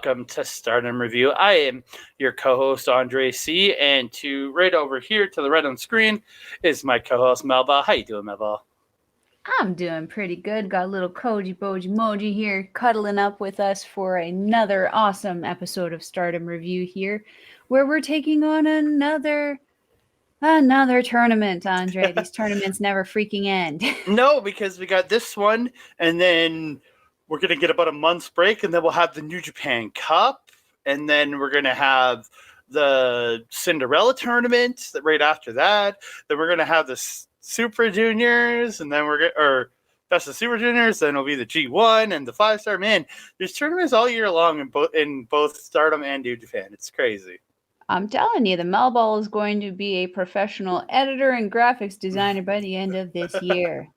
welcome to Stardom Review. I am your co-host, Andre C., and right over here to the right on the screen is my co-host, Melba. How you doing, Melba? I'm doing pretty good. Got a little Koji Boji Moji here cuddling up with us for another awesome episode of Stardom Review here, where we're taking on another tournament, Andre. These tournaments never freaking end. No, because we got this one, and then we're going to get about a month's break, and then we'll have the New Japan Cup, and then we're going to have the Cinderella tournament right after that. Then we're going to have the Super Juniors, and then that's the Super Juniors, then it'll be the G1 and the 5-star. Man, there's tournaments all year long in both Stardom and New Japan. It's crazy. I'm telling you, the Melball is going to be a professional editor and graphics designer by the end of this year.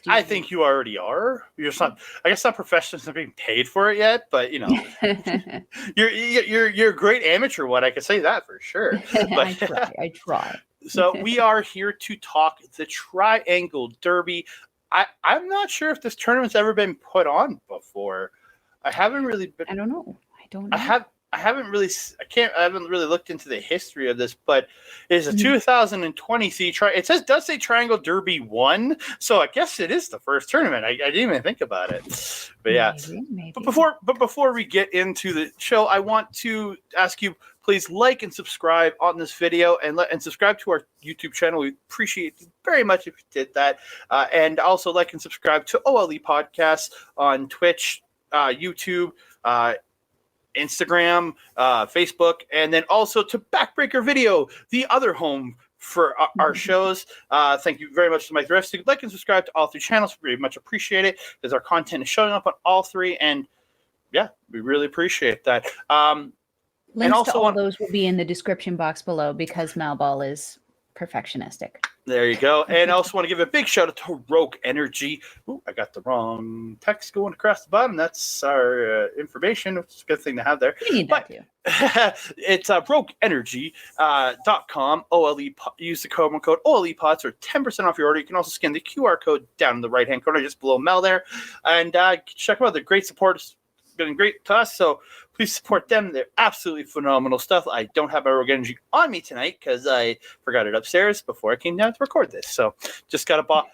I think you already are. You're just not. I guess not professionals not being paid for it yet, but you know, you're a great amateur one. I can say that for sure. But, I try. So we are here to talk the Triangle Derby. I'm not sure if this tournament's ever been put on before. I haven't really been. I don't know. I haven't really looked into the history of this, but it's a 2020 it does say Triangle Derby 1, so I guess it is the first tournament. I didn't even think about it. But yeah. Maybe. But before we get into the show, I want to ask you, please like and subscribe on this video and subscribe to our YouTube channel. We appreciate it very much if you did that. And also like and subscribe to OLE Podcasts on Twitch, YouTube, Instagram, Facebook, and then also to Backbreaker Video, the other home for our shows. Thank you very much to Mike the Rest. Like and subscribe to all three channels. We very much appreciate it because our content is showing up on all three, and yeah, we really appreciate that. Links to all those will be in the description box below because Malball is perfectionistic. There you go. And I also want to give a big shout out to Rogue Energy. Ooh, I got the wrong text going across the bottom. That's our information, which is a good thing to have there. We need that too. It's rogueenergy.com. Use the promo code OLEPODS for 10% off your order. You can also scan the QR code down in the right-hand corner just below Mel there. And check them out. They're great supporters. Been great to us, so please support them. They're absolutely phenomenal stuff. I don't have my Rogue Energy on me tonight because I forgot it upstairs before I came down to record this. So just got a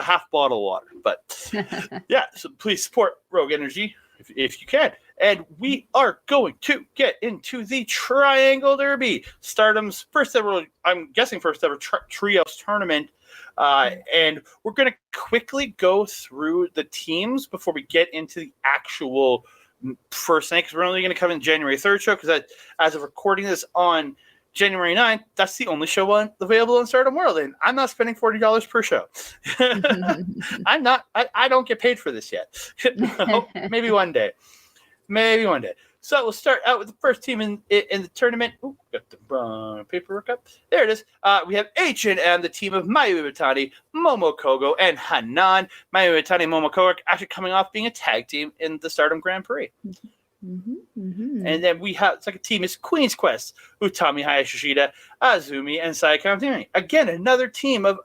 half bottle of water. But yeah, so please support Rogue Energy if you can. And we are going to get into the Triangle Derby, Stardom's first ever trios tournament. And we're going to quickly go through the teams before we get into the actual first night, because we're only going to come in January 3rd show, because as of recording this on January 9th, that's the only show available in Stardom World, and I'm not spending $40 per show. I don't get paid for this yet. Maybe one day. So we'll start out with the first team in the tournament. Ooh, got the paperwork up. There it is. We have H&M, the team of Mayu Iwatani, Momo Kohgo, and Hanan. Mayu Iwatani and Momo Kohgo are actually coming off being a tag team in the Stardom Grand Prix. And then we have second team is Queen's Quest, Utami Hayashishida, Azumi, and Saya Kamitani. Again, another team of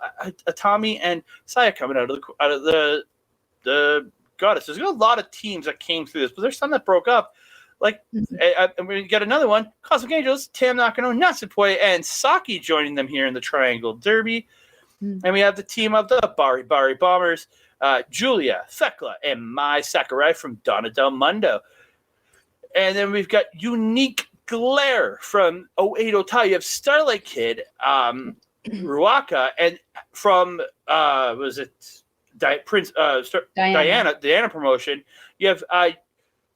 Atami and Saya coming out of the goddess. There's a lot of teams that came through this, but there's some that broke up. And we got another one, Cosmic Angels, Tam Nakano, Natsupoi, and Saki joining them here in the Triangle Derby. And we have the team of the Bari Bari Bombers, Julia, Thekla, and Mai Sakurai from Donna Del Mundo. And then we've got Unique Glare from Oedo Tai. You have Starlight Kid, Ruaka, and from Diana promotion. You have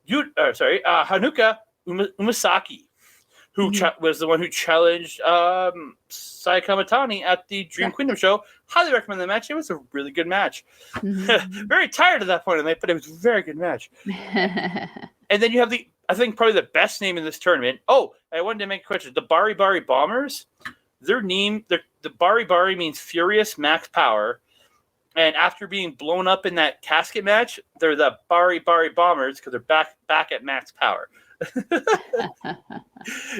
Haruka Umesaki, who was the one who challenged Saya Kamitani at the Dream Kingdom show. Highly recommend the match. It was a really good match. Very tired at that point in the night, but it was a very good match. And then you have I think probably the best name in this tournament. Oh, I wanted to make a question. The Bari Bari Bombers, their name, the Bari Bari means furious max power. And after being blown up in that casket match, they're the Bari Bari Bombers because they're back at max power.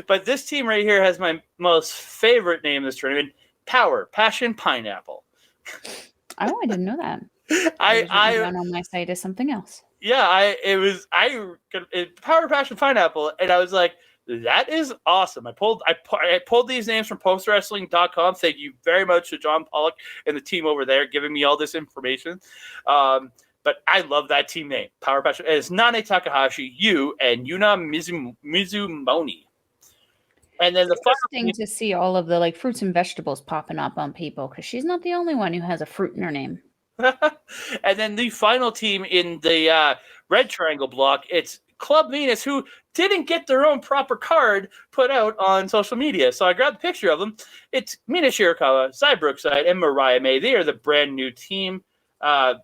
But this team right here has my most favorite name in this tournament, Power, Passion, Pineapple. Oh, I didn't know that. I on my site is something else. Power Passion Pineapple, and I was like, that is awesome. I pulled these names from postwrestling.com. Thank you very much to John Pollock and the team over there giving me all this information. But I love that team name, Power Passion. It's Nane Takahashi, Yu, and Yuna Mizumoni. And then it's interesting to see all of the like fruits and vegetables popping up on people because she's not the only one who has a fruit in her name. And then the final team in the red triangle block, it's Club Venus, who didn't get their own proper card put out on social media. So I grabbed a picture of them. It's Mina Shirakawa, Zai Brookeside, and Mariah May. They are the brand new team that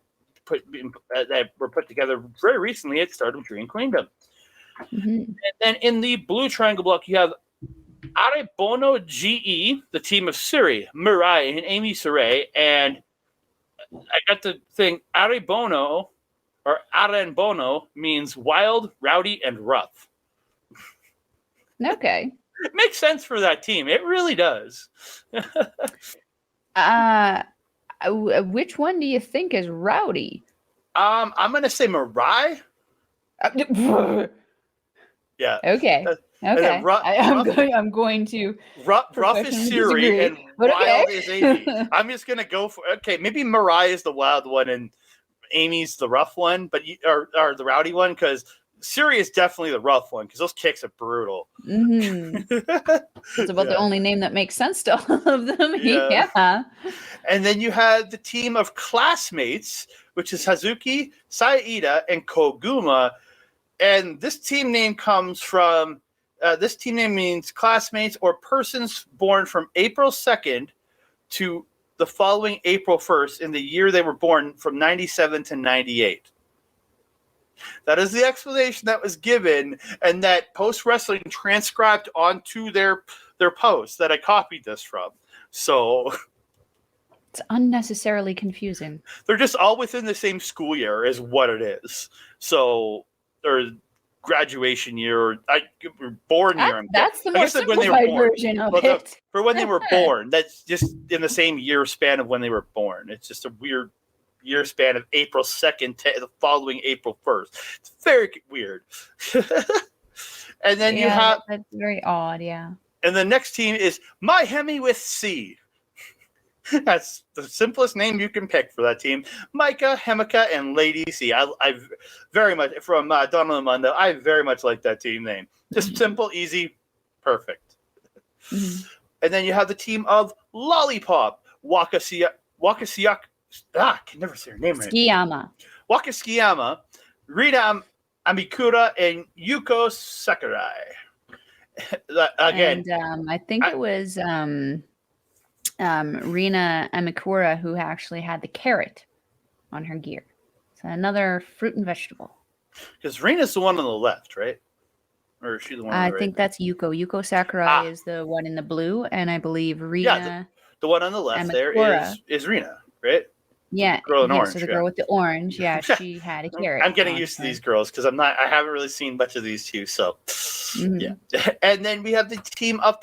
were put together very recently at Stardom Dream Queendom. Mm-hmm. And then in the blue triangle block, you have Arebono GE, the team of Suri, Mariah, and Amy Sarai. And I got the thing, Arebono or Arenbono means wild, rowdy, and rough. Okay. It makes sense for that team. It really does. Which one do you think is rowdy? I'm going to say Mariah. Yeah. Okay. Okay. I'm going to. Rough is Siri and wild is Amy. I'm just going to go for. Okay, maybe Mariah is the wild one and Amy's the rough one, but or the rowdy one, because Siri is definitely the rough one because those kicks are brutal. Mm-hmm. It's about the only name that makes sense to all of them. Yeah. And then you had the team of classmates, which is Hazuki, Saida, and Koguma. And this team name comes from. This team name means classmates or persons born from April 2nd to the following April 1st in the year they were born, from 97 to 98. That is the explanation that was given, and that Post Wrestling transcribed onto their post that I copied this from. So it's unnecessarily confusing. They're just all within the same school year is what it is. So, or graduation year, or born year. That's the more simplified version of it. For when they were born, that's just in the same year span of when they were born. It's just a weird year span of April 2nd to the following April 1st. It's very weird. And then you have... That's very odd, yeah. And the next team is My Hemi with C. That's the simplest name you can pick for that team. Micah, Hemika, and Lady C. I very much, from Donald Mundo, I very much like that team name. Just simple, easy, perfect. Mm-hmm. And then you have the team of Lollipop, Waka, I can never say her name right. Waka Tsukiyama, Rina, Amikura, and Yuko Sakurai. Again. And I think it was... Rina Amikura, who actually had the carrot on her gear. So another fruit and vegetable. Because Rina's the one on the left, right? Or is she the one on the right? I think that's Yuko. Yuko Sakurai is the one in the blue, and I believe Rina... Yeah, the one on the left Amikura, there is Rina, right? Yeah. Girl in orange. So the girl with the orange, she had a carrot. I'm getting used to these girls because I haven't really seen much of these two, so yeah. And then we have the team of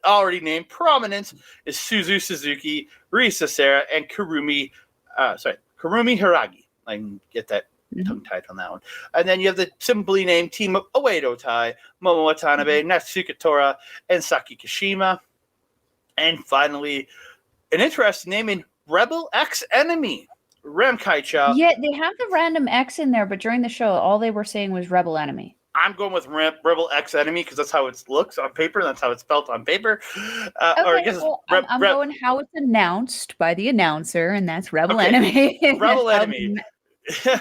already named Prominence is Suzu, Suzuki, Risa, Sera, and Kurumi Hiiragi. I can get that tongue-tied on that one. And then you have the simply named team of Oedo Tai, Momo Watanabe, Natsuko Tora, and Saki Kashima. And finally, an interesting name in Rebel X Enemy, Ram Kaicha. Yeah, they have the random X in there, but during the show, all they were saying was Rebel Enemy. I'm going with Rebel X Enemy because that's how it looks on paper. That's how it's spelled on paper. I'm going how it's announced by the announcer, and that's Rebel Enemy. Rebel Enemy.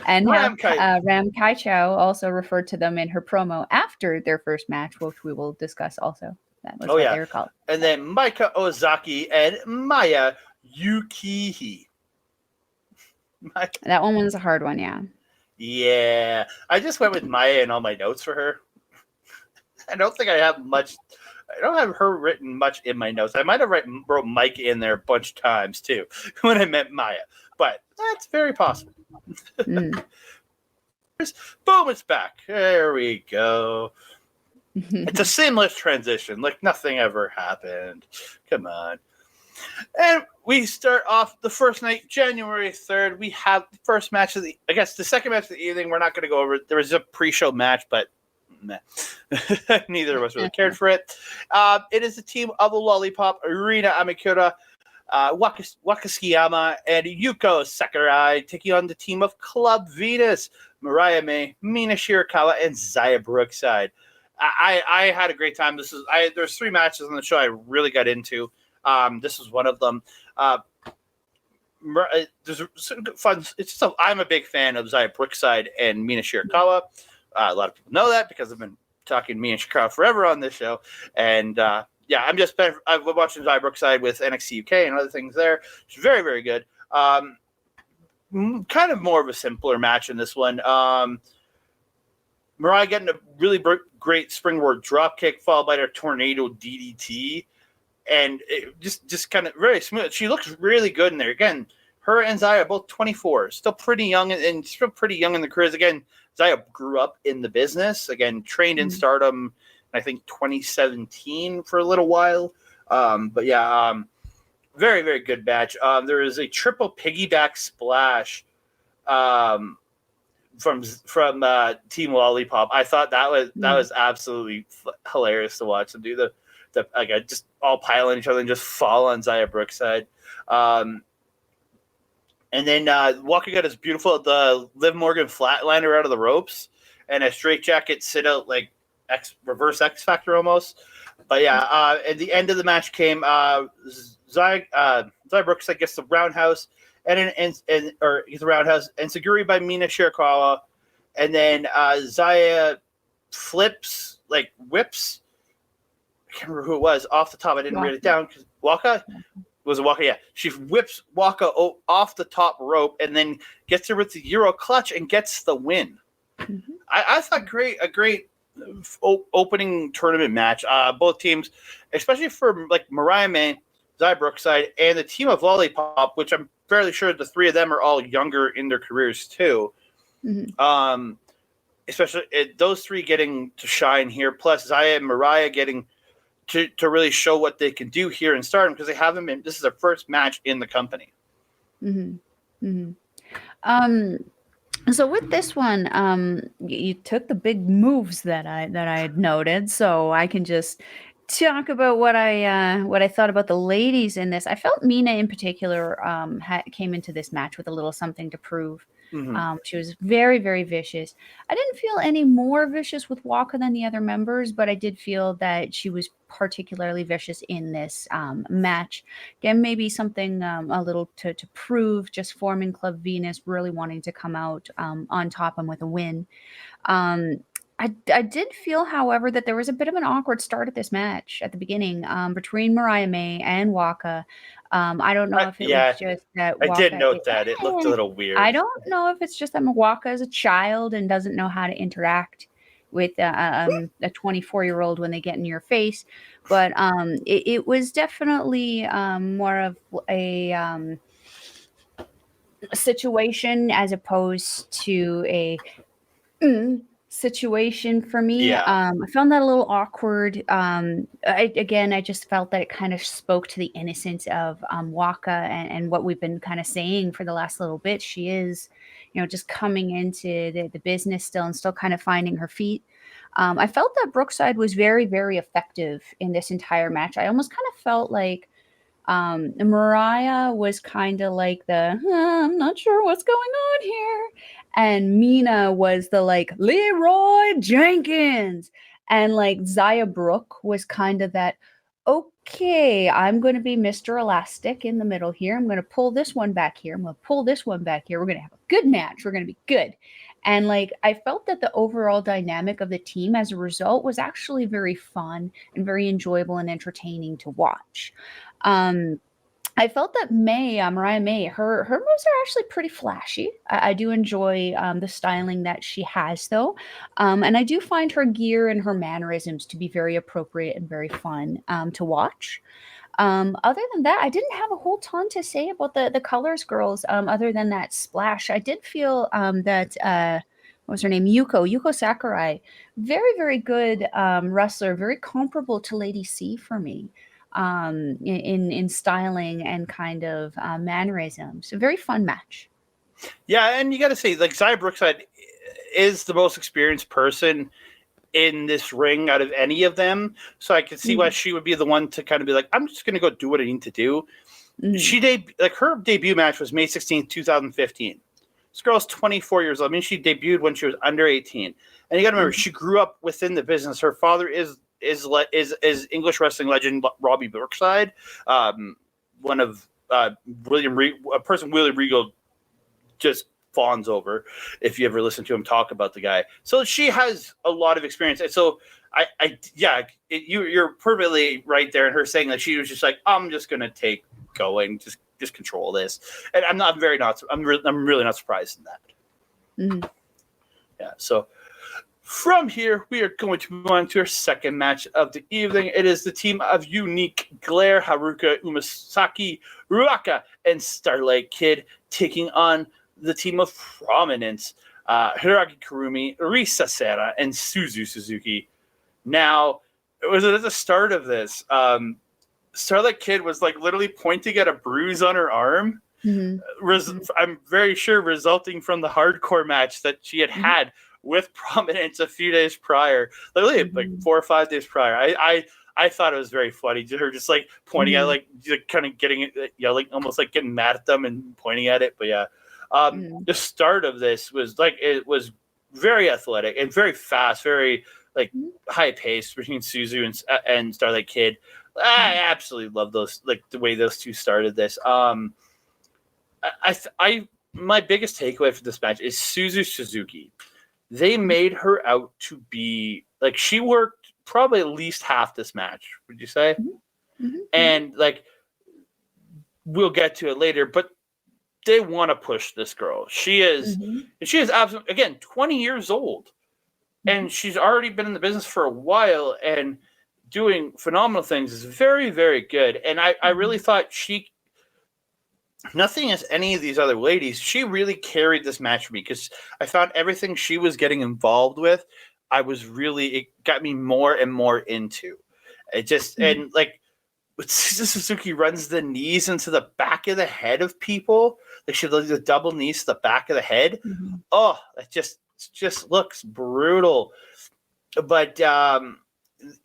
And Ram Kaicha also referred to them in her promo after their first match, which we will discuss also. That was what they were called. And then Maika Ozaki and Maya Yukihi. That one was a hard one, yeah. Yeah. I just went with Maya in all my notes for her. I don't think I have much. I don't have her written much in my notes. I might have wrote Mike in there a bunch of times too when I meant Maya. But that's very possible. Boom, it's back. There we go. It's a seamless transition, like nothing ever happened. Come on. And we start off the first night, January 3rd. We have the first match of the, I guess the second match of the evening. We're not going to go over it. There was a pre-show match, but meh. Neither of us really cared for it. It is the team of the Lollipop, Rina, Amikura, Waka Tsukiyama, and Yuko Sakurai taking on the team of Club Venus, Mariah, Mina, Shirakawa, and Zaya Brookside. I had a great time. There's 3 matches on the show I really got into. This was one of them. There's some fun. I'm a big fan of Zaya Brookside and Mina Shirakawa. A lot of people know that because I've been talking Mina Shirakawa forever on this show. And I've been watching Zaya Brookside with NXT UK and other things there. It's very, very good. Kind of more of a simpler match in this one. Mariah getting a really great springboard dropkick followed by her tornado DDT. And it just kind of very smooth. She looks really good in there. Again, her and Zaya are both 24, still pretty young and still pretty young in the careers. Again, Zaya grew up in the business. Again, trained in Stardom, I think 2017 for a little while. Very, very good match. There is a triple piggyback splash from Team Lollipop. I thought that was absolutely hilarious to watch them do the just all pile on each other and just fall on Zaya Brookside. And then Waka got his beautiful the Liv Morgan flatliner out of the ropes and a straight jacket sit out like reverse X Factor almost. But at the end of the match came Zaya Brookside gets the roundhouse and gets the roundhouse and Seguri by Mina Shirakawa, and then Zaya whips. I can't remember who it was off the top. I didn't write it down because Waka was a Waka. Yeah, she whips Waka off the top rope and then gets her with the Euro clutch and gets the win. Mm-hmm. I thought a great opening tournament match. Both teams, especially for like Mariah, Zaya Brookside, and the team of Lollipop, which I'm fairly sure the 3 of them are all younger in their careers too. Mm-hmm. Especially those 3 getting to shine here, plus Zaya and Mariah getting to really show what they can do here in Stardom because they haven't been. This is their first match in the company. Mm-hmm. Mm-hmm. So with this one, you took the big moves that I had noted, so I can just talk about what I thought about the ladies in this. I felt Mina in particular came into this match with a little something to prove. Mm-hmm. She was very, very vicious. I didn't feel any more vicious with Waka than the other members, but I did feel that she was particularly vicious in this match. Again, maybe something a little to prove, just forming Club Venus, really wanting to come out on top and with a win. I did feel, however, that there was a bit of an awkward start at this match at the beginning between Mariah and Waka. I don't know if it was just that Waka... I did note that. It looked a little weird. I don't know if it's just that Waka is a child and doesn't know how to interact with a 24-year-old when they get in your face. But it was definitely more of a situation as opposed to a... situation for me. I found that a little awkward. I just felt that it kind of spoke to the innocence of Waka and what we've been kind of saying for the last little bit. She is, just coming into the business still and still kind of finding her feet. I felt that Brookside was very, very effective in this entire match. I almost kind of felt like Mariah was kind of like I'm not sure what's going on here. And Mina was the Leroy Jenkins. And Zaya Brooke was kind of that, okay, I'm going to be Mr. Elastic in the middle here. I'm going to pull this one back here. I'm going to pull this one back here. We're going to have a good match. We're going to be good. And I felt that the overall dynamic of the team as a result was actually very fun and very enjoyable and entertaining to watch. I felt that Mariah, her moves are actually pretty flashy. I do enjoy the styling that she has, though. And I do find her gear and her mannerisms to be very appropriate and very fun to watch. Other than that, I didn't have a whole ton to say about the Colors girls other than that splash. I did feel that, what was her name? Yuko Sakurai. Very, very good wrestler, very comparable to Lady C for me. in styling and kind of mannerisms. A very fun match. Yeah, and you got to say, like, Xia Brookside is the most experienced person in this ring out of any of them, so I can see why she would be the one to kind of be like, I'm just going to go do what I need to do. Her debut match was May 16th, 2015. This girl's 24 years old. I mean, she debuted when she was under 18. And you got to remember, she grew up within the business. Her father is English wrestling legend Robbie Brookside, one of William Regal just fawns over if you ever listen to him talk about the guy. So she has a lot of experience. And so you're perfectly right there in her saying that she was just like, I'm just going to take going, just control this. And I'm really not surprised in that. Yeah. So from here, we are going to move on to our second match of the evening. It is the team of Unique Glare, Haruka, Umesaki, Ruaka, and Starlight Kid taking on the team of Prominence, Hiiragi Kurumi, Risa Sera, and Suzuki. Now, it was at the start of this. Starlight Kid was like literally pointing at a bruise on her arm. I'm very sure resulting from the hardcore match that she had with Prominence a few days prior, like 4 or 5 days prior. I thought it was very funny. Her just like pointing at like kind of getting it, like almost like getting mad at them and pointing at it. But yeah, the start of this was like, it was very athletic and very fast, very like high paced between Suzu and Starlight Kid. I absolutely love those, like the way those two started this. My biggest takeaway for this match is Suzuki. They made her out to be like, she worked probably at least half this match. Would you say? And like, we'll get to it later, but they want to push this girl. She is absolutely, again, 20 years old, and she's already been in the business for a while and doing phenomenal things. Is very, very good. And I really thought nothing as any of these other ladies, she really carried this match for me, because I found everything she was getting involved with, it got me more and more into. It just, and like, Suzuki runs the knees into the back of the head of people. Like, she does the double knees to the back of the head. Oh, it just looks brutal. But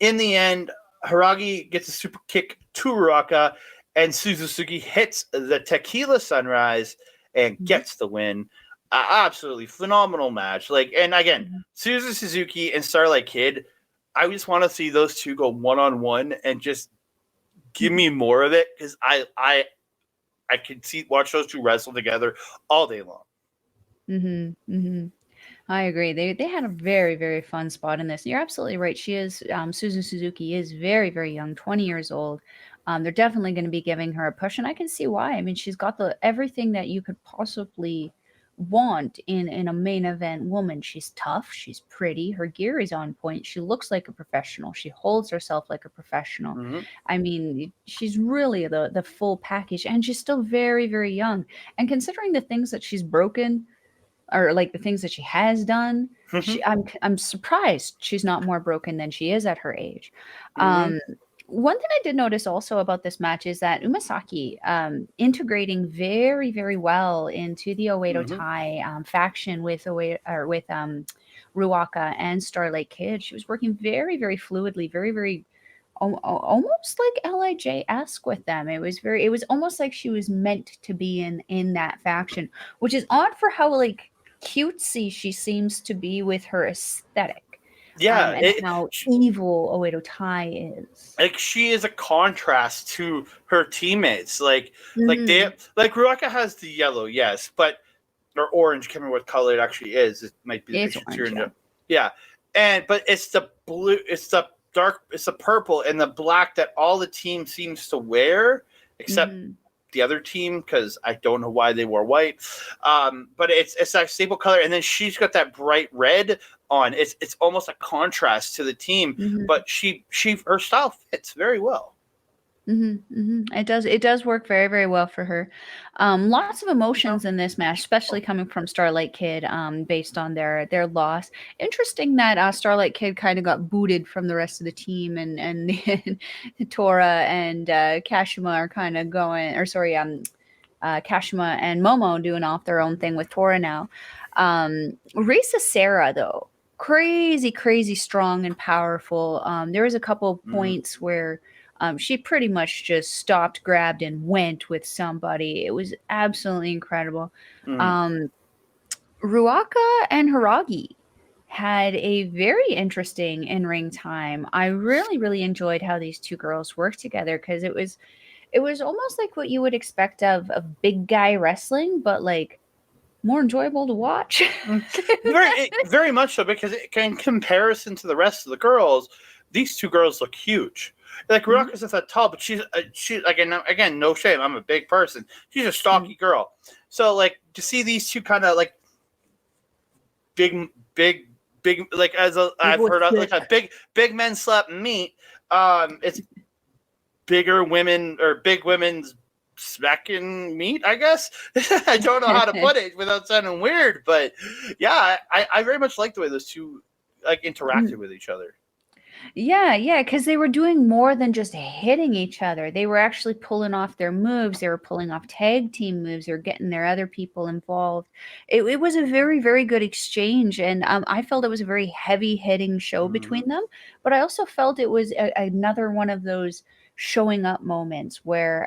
in the end, Hiiragi gets a super kick to Ruaka, and Suzuki hits the Tequila Sunrise and gets the win. Absolutely phenomenal match. Like, and again, Suzuki and Starlight Kid, I just want to see those two go one-on-one and just give me more of it, because I could watch those two wrestle together all day long. I agree. They had a very, very fun spot in this. You're absolutely right. She is Suzuki is very, very young, 20 years old. They're definitely going to be giving her a push, and I can see why. I mean, she's got everything that you could possibly want in a main event woman. She's tough, she's pretty, her gear is on point, she looks like a professional, she holds herself like a professional. I mean, she's really the full package, and she's still very, very young. And considering the things that she's broken, or like the things that she has done, I'm surprised she's not more broken than she is at her age. One thing I did notice also about this match is that Umesaki integrating very, very well into the Oedo Tai faction with Ruaka and Starlight Kid. She was working very, very fluidly, very, very almost like LIJ-esque with them. It was almost like she was meant to be in that faction, which is odd for how like cutesy she seems to be with her aesthetic. And how evil Oedo Tai is. Like, she is a contrast to her teammates. Like Ruaka has the yellow, yes, but or orange. Can't remember what color it actually is. It might be the picture. But it's the blue. It's the dark. It's the purple and the black that all the team seems to wear, except the other team, because I don't know why they wore white. But it's that staple color, and then she's got that bright red on. It's almost a contrast to the team, but her style fits very well. It does work very, very well for her. Lots of emotions in this match, especially coming from Starlight Kid, based on their loss. Interesting that Starlight Kid kind of got booted from the rest of the team, and Tora and Kashima are kind of going, or sorry, Kashima and Momo doing off their own thing with Tora now. Risa Sera though, crazy strong and powerful. There was a couple of points where she pretty much just stopped, grabbed, and went with somebody. It was absolutely incredible. Ruaka and Hiiragi had a very interesting in-ring time. I really enjoyed how these two girls worked together because it was almost like what you would expect of big guy wrestling, but like more enjoyable to watch. Very much so, because in comparison to the rest of the girls, these two girls look huge. Like Ruaka's not that tall, but she's again, no shame. I'm a big person. She's a stocky girl. So like to see these two kind of like big like I've heard of, like a big men slap meat. It's bigger women or big women's smacking meat, I guess. I don't know how to put it without sounding weird, but yeah, I very much like the way those two like interacted with each other. Yeah, because they were doing more than just hitting each other. They were actually pulling off their moves. They were pulling off tag team moves. They were getting their other people involved. It was a very good exchange, and I felt it was a very heavy hitting show between them. But I also felt it was another one of those showing up moments where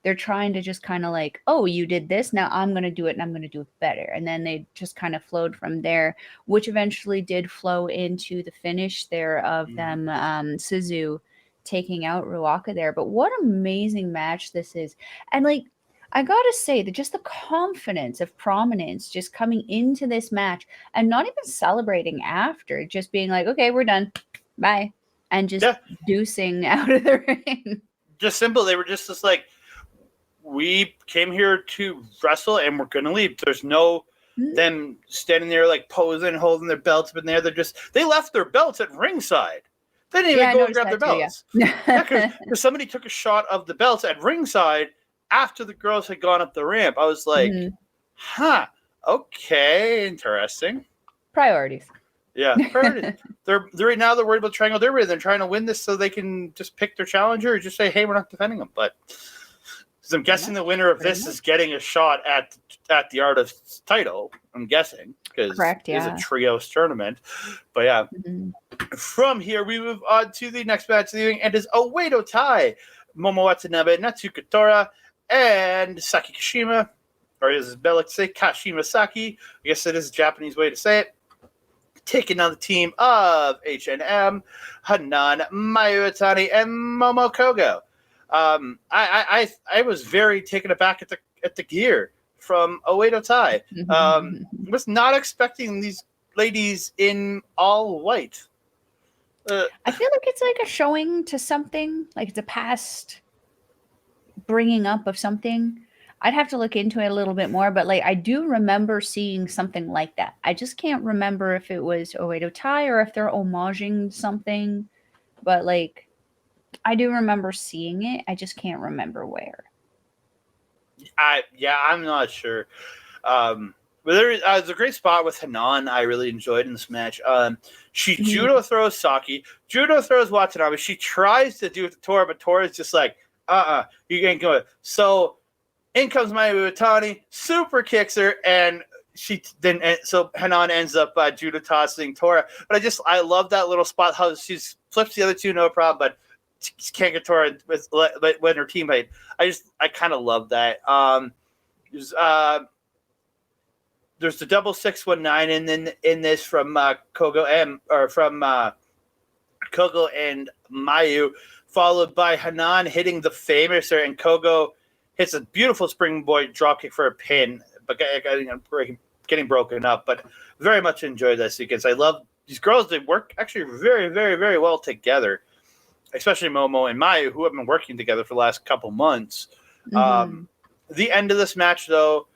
they're trying to just kind of like, oh, you did this, now I'm going to do it, and I'm going to do it better. And then they just kind of flowed from there, which eventually did flow into the finish there of them, Suzu taking out Ruaka there. But what an amazing match this is. And like, I gotta say that just the confidence of Prominence just coming into this match and not even celebrating after, just being like, okay, we're done, bye, and just deucing out of the ring. Just simple. They were just like, we came here to wrestle and we're gonna leave. There's no them standing there like posing, holding their belts up in there. They left their belts at ringside. They didn't even go and grab their belts. Because somebody took a shot of the belts at ringside after the girls had gone up the ramp. I was like, okay, interesting. Priorities. Yeah, priorities. They're right now they're worried about Triangle Derby. They're trying to win this so they can just pick their challenger or just say, hey, we're not defending them. But I'm guessing the winner of this is getting a shot at the Artist's title. I'm guessing because it's a trios tournament. But yeah, from here we move on to the next match of the evening, and is Oedo Tai, Momo Watanabe, Natsuko Tora, and Saki Kashima, or as Bell like to say, Kashima Saki. I guess it is a Japanese way to say it. Taking on the team of H&M, Hanan, Mayu Iwatani, and Momo Kohgo. I was very taken aback at the gear from Oedo Tai. Was not expecting these ladies in all white. I feel like it's like a showing to something, like it's a past bringing up of something. I'd have to look into it a little bit more, but like I do remember seeing something like that. I just can't remember if it was Oedo Tai or if they're homaging something, but like I do remember seeing it. I just can't remember where. I'm not sure. But there's a great spot with Hanan I really enjoyed in this match. She judo throws Saki, judo throws Watanabe. She tries to do it to Tora, but Tora's just like, you ain't going. So in comes Mayu Iwatani, super kicks her, and so Hanan ends up judo tossing Tora. But I love that little spot, how she flips the other two, no problem, but can't get Tora when her teammate. I kind of love that. There's the double 619 and then in this from Kohgo Kohgo and Mayu, followed by Hanan hitting the famouser, and Kohgo hits a beautiful springboard dropkick for a pin, but getting broken up. But very much enjoyed that sequence. I love these girls. They work actually very, very, very well together, especially Momo and Mayu, who have been working together for the last couple months. The end of this match, though,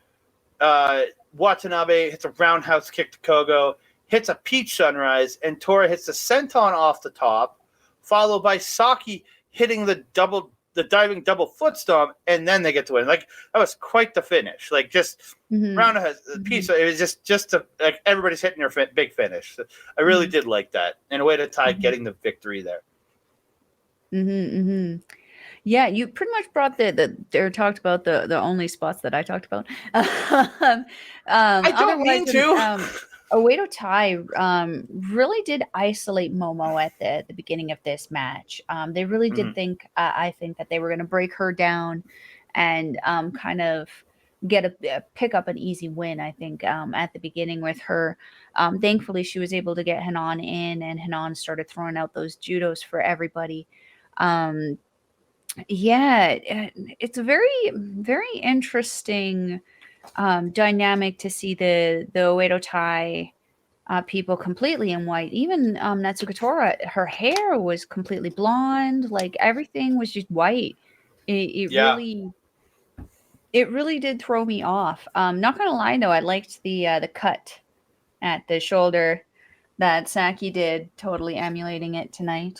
Watanabe hits a roundhouse kick to Kohgo, hits a peach sunrise, and Tora hits a senton off the top, followed by Saki hitting the double the diving double foot stomp, and then they get to win. Like, that was quite the finish. Like, just round of a piece. It was just like everybody's hitting their big finish. I really did like that. In a way to tie getting the victory there. Yeah, you pretty much brought or talked about the only spots that I talked about. I don't mean to. Oedo Tai really did isolate Momo at the beginning of this match. They really did think, I think, that they were going to break her down and kind of pick up an easy win, I think, at the beginning with her. Thankfully, she was able to get Hanan in, and Hanan started throwing out those judos for everybody. Yeah, it's a very, very interesting dynamic to see the Oedo Tai people completely in white. Even Natsuko Tora, her hair was completely blonde. Like, everything was just white. It really did throw me off. Not gonna lie though, I liked the cut at the shoulder that Saki did, totally emulating it tonight.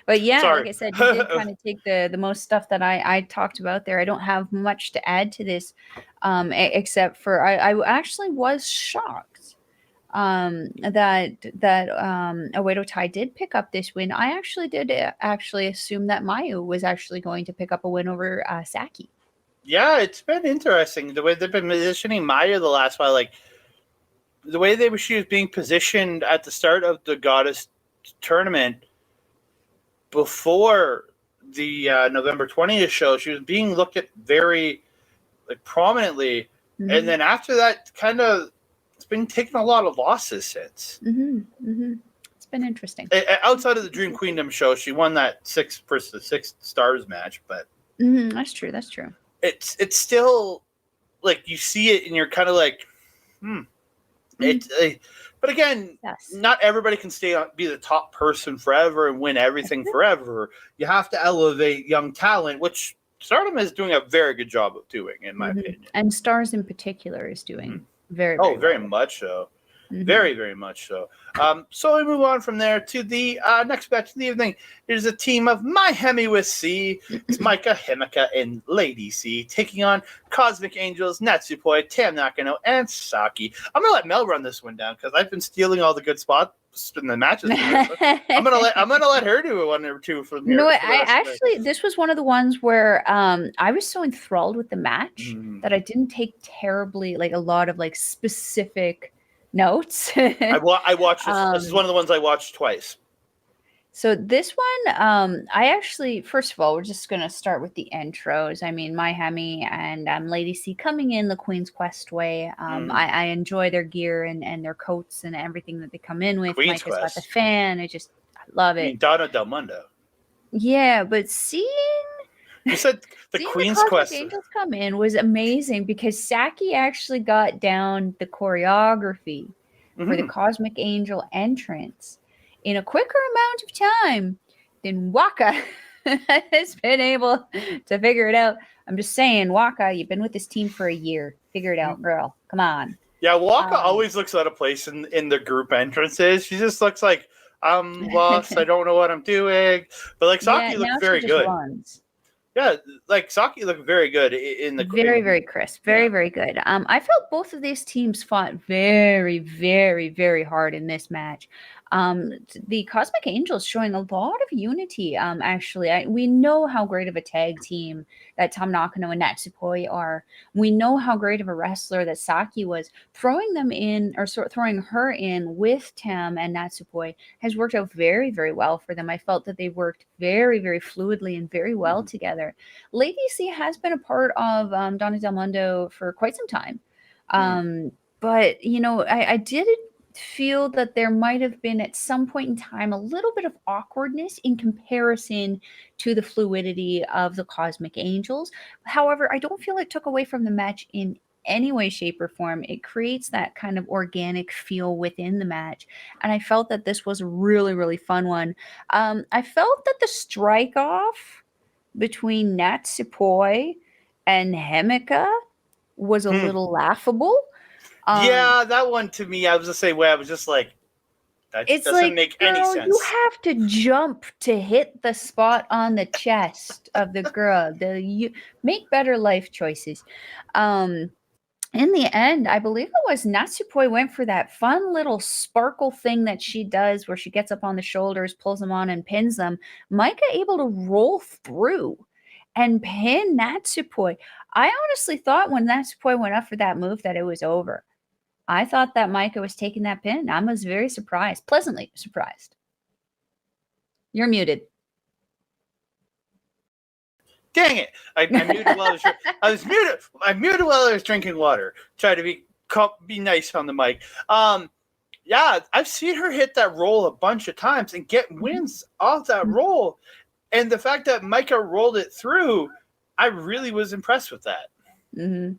But yeah, Sorry. like I said, you did kind of take the most stuff that I talked about there. I don't have much to add to this, except for I actually was shocked that Oedo Tai did pick up this win. I actually did assume that Mayu was actually going to pick up a win over Saki. Yeah, it's been interesting the way they've been positioning Mayu the last while. Like, the way she was being positioned at the start of the Goddess tournament before the November 20th show, she was being looked at very prominently, and then after that, kind of, it's been taking a lot of losses since. It's been interesting. Outside of the Dream Queendom show, she won that 6 versus 6 stars match, but that's true. It's still like you see it and you're kind of like, but again, not everybody can be the top person forever and win everything forever. You have to elevate young talent, which Stardom is doing a very good job of doing, in my opinion. And Stars in particular is doing very much so. Very, very much so. So we move on from there to the next match of the evening. There's a team of My Hemi with C. It's Maika, Himika, and Lady C taking on Cosmic Angels, Natsupoi, Tam Nakano, and Saki. I'm gonna let Mel run this one down because I've been stealing all the good spots in the matches. I'm gonna let her do one or two from here. You know what? This was one of the ones where I was so enthralled with the match that I didn't take terribly a lot of specific notes. I watched this. This is one of the ones I watched twice. So this one, I actually, first of all, we're just going to start with the intros. I mean, My Hemi and Lady C coming in the Queen's Quest way. I enjoy their gear and their coats and everything that they come in with. Queen's Mike Quest. has got the fan. I love it. I mean, Donna Del Mundo. Yeah, but seeing... You said the Queen's Quest. Angels come in was amazing because Saki actually got down the choreography for the Cosmic Angel entrance in a quicker amount of time than Waka has been able to figure it out. I'm just saying, Waka, you've been with this team for a year. Figure it out, girl. Come on. Yeah, Waka always looks out of place in the group entrances. She just looks like, I'm lost. I don't know what I'm doing. But Saki looked very good. Yeah, Saki looked very good in the very crisp, very good. I felt both of these teams fought very, very, very hard in this match. The Cosmic Angels showing a lot of unity. Actually, we know how great of a tag team that Tam Nakano and Natsupoi are. We know how great of a wrestler that Saki was. Throwing her in with Tam and Natsupoi has worked out very, very well for them. I felt that they worked very, very fluidly and very well together. Lady C has been a part of Donna Del Mundo for quite some time. But, I did feel that there might have been at some point in time a little bit of awkwardness in comparison to the fluidity of the Cosmic Angels. However, I don't feel it took away from the match in any way, shape, or form. It creates that kind of organic feel within the match. And I felt that this was a really, really fun one. I felt that the strike off between Natsupoi and Himika was a little laughable. Yeah, that one to me, I was the same way. I was just like, That It's doesn't like, make any girl, you sense. have to jump to hit the spot on the chest of the girl. You make better life choices. In the end, I believe it was Natsupoi went for that fun little sparkle thing that she does where she gets up on the shoulders, pulls them on, and pins them. Micah able to roll through and pin Natsupoi. I honestly thought when Natsupoi went up for that move that it was over. I thought that Micah was taking that pin. I was very surprised, pleasantly surprised. You're muted. Dang it! I muted while I muted while I was drinking water. Try to be nice on the mic. Yeah, I've seen her hit that roll a bunch of times and get wins off that roll. And the fact that Micah rolled it through, I really was impressed with that. There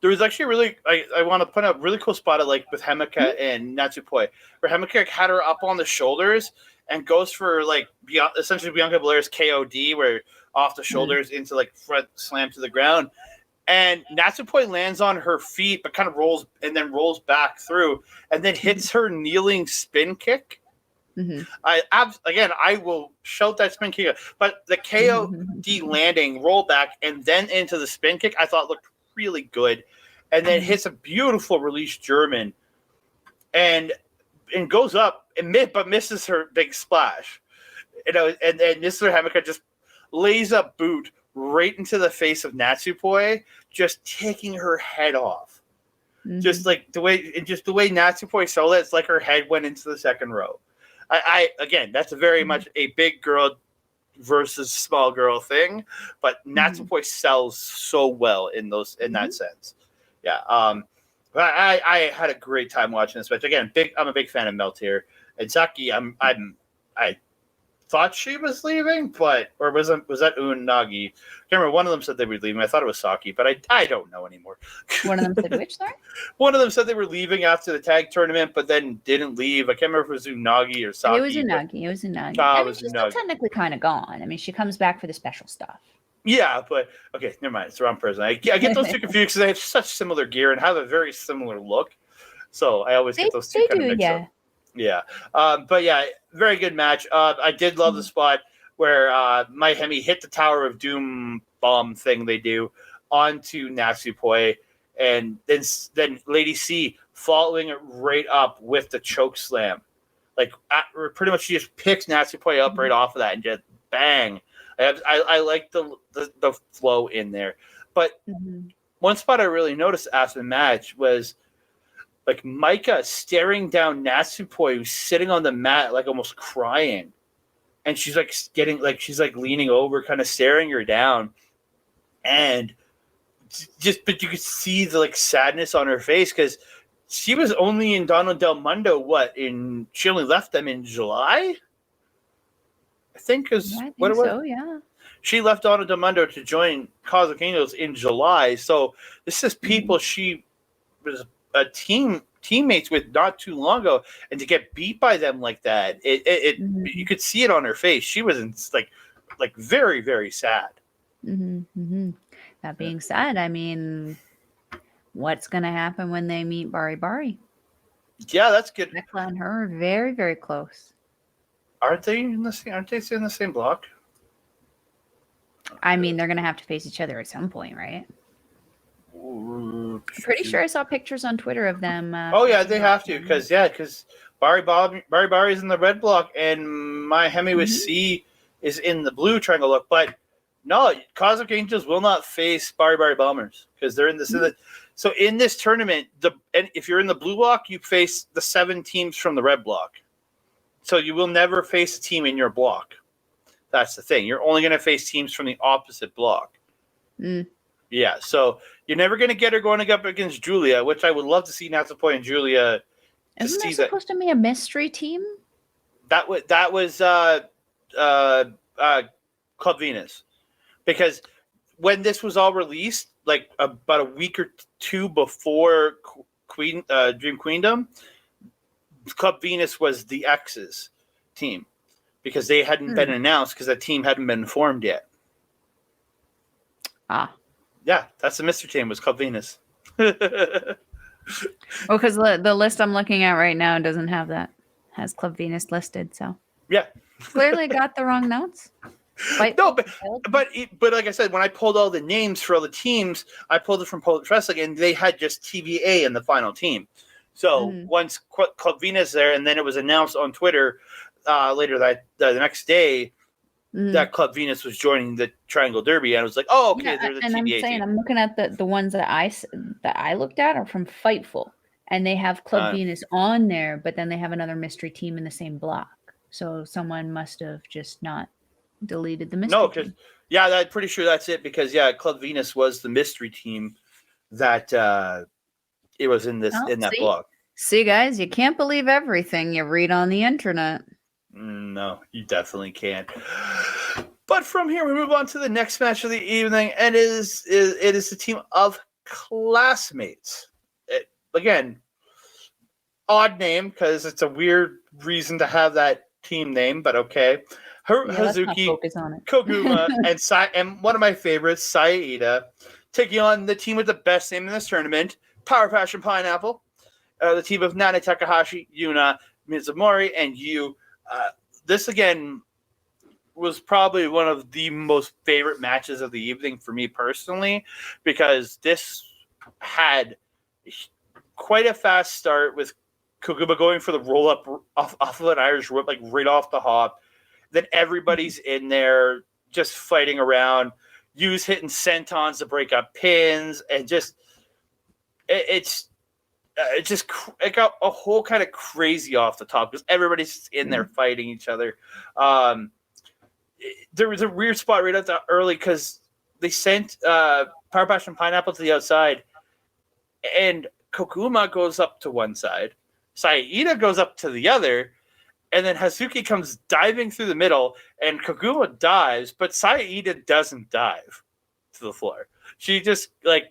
was actually I want to point out a really cool spot with Hemika and Natsupoi, where Hemika had her up on the shoulders and goes for essentially Bianca Belair's KOD, where off the shoulders into front slam to the ground. And Natsupoi lands on her feet, but kind of rolls back through, and then hits her kneeling spin kick. I will shout that spin kick, but the KOD landing, roll back, and then into the spin kick, I thought looked really good, and then hits a beautiful release German, and goes up but misses her big splash, and Mr. Hemika just lays a boot right into the face of Natsupoi, just taking her head off. Just the way Natsupoi sold it, it's like her head went into the second row. Again, that's very much a big girl versus small girl thing, but Natsupoi sells so well in that sense. Yeah. But I had a great time watching this match. Again, I'm a big fan of Melt here, and Saki. I thought she was leaving, or was that Unagi? I can't remember. One of them said they were leaving. I thought it was Saki, but I don't know anymore. One of them said which, sorry? One of them said they were leaving after the tag tournament, but then didn't leave. I can't remember if it was Unagi or Saki. It was Unagi. I mean, she's still technically kind of gone. I mean, she comes back for the special stuff. Yeah, but okay, never mind. It's the wrong person. I get those two confused because they have such similar gear and have a very similar look. So I always get those two kind of mixed up. Yeah. But yeah, very good match. I did love the spot where my Hemi hit the Tower of Doom bomb thing they do onto Natsupoi, and then Lady C following it right up with the choke slam. Pretty much she just picks Natsupoi up right off of that and just bang. I like the flow in there. But one spot I really noticed after the match was Micah staring down Natsupoi, who's sitting on the mat, almost crying. And she's leaning over, kind of staring her down. And but you could see the sadness on her face because she was only in Donald Del Mundo, she only left them in July? I think what it was. So, yeah. She left Donald Del Mundo to join Cosmic Angels in July. So this is people she was teammates with not too long ago, and to get beat by them like that, you could see it on her face. She was very, very sad. That being said, I mean, what's going to happen when they meet Bari Bari? Yeah, that's good. Tekla and her are very, very close. Aren't they in the same block? I mean, they're going to have to face each other at some point, right? I'm pretty sure I saw pictures on Twitter of them. They have to because Bari is in the red block and my Hemi with C is in the blue triangle look. But no, Cosmic Angels will not face Bari Bombers because they're in this. So in this tournament, if you're in the blue block, you face the 7 teams from the red block. So you will never face a team in your block. That's the thing. You're only going to face teams from the opposite block. Yeah, so you're never going to get her going up against Julia, which I would love to see Natsupoi and Julia. Isn't there supposed to be a mystery team? That was Club Venus, because when this was all released, about a week or two before Dream Queendom, Club Venus was the X's team because they hadn't been announced because that team hadn't been formed yet. Yeah, that's the mystery team was Club Venus. Well, because the list I'm looking at right now doesn't have that. Has Club Venus listed, so Yeah. clearly got the wrong notes. No, but like I said, when I pulled all the names for all the teams, I pulled it from Polish Wrestling, and they had just TVA in the final team. So once Club Venus there, and then it was announced on Twitter later the next day that Club Venus was joining the Triangle Derby, and I was like, oh, okay, they're the and TVA I'm saying team. I'm looking at the ones that I looked at are from Fightful, and they have Club Venus on there, but then they have another mystery team in the same block. So someone must have just not deleted the mystery team. Yeah, I'm pretty sure that's it, because Club Venus was the mystery team that it was in that blog. See, guys, you can't believe everything you read on the internet. No, you definitely can't. But from here, we move on to the next match of the evening, and it is the team of Classmates. Again, odd name, because it's a weird reason to have that team name, but okay. Hazuki, Koguma, and one of my favorites, Saida, taking on the team with the best name in this tournament, Power Passion Pineapple, the team of Nana Takahashi, Yuna, Mizumori, and Yu. This, again, was probably one of the most favorite matches of the evening for me personally, because this had quite a fast start with Koguma going for the roll-up off of an Irish whip, like right off the hop. Then everybody's in there just fighting around. Yu's hitting sentons to break up pins, and just it got a whole kind of crazy off the top, because everybody's in there fighting each other. There was a weird spot right at the early, because they sent Power Passion Pineapple to the outside, and Koguma goes up to one side, Saida goes up to the other, and then Hazuki comes diving through the middle, and Koguma dives, but Saida doesn't dive to the floor. She just, I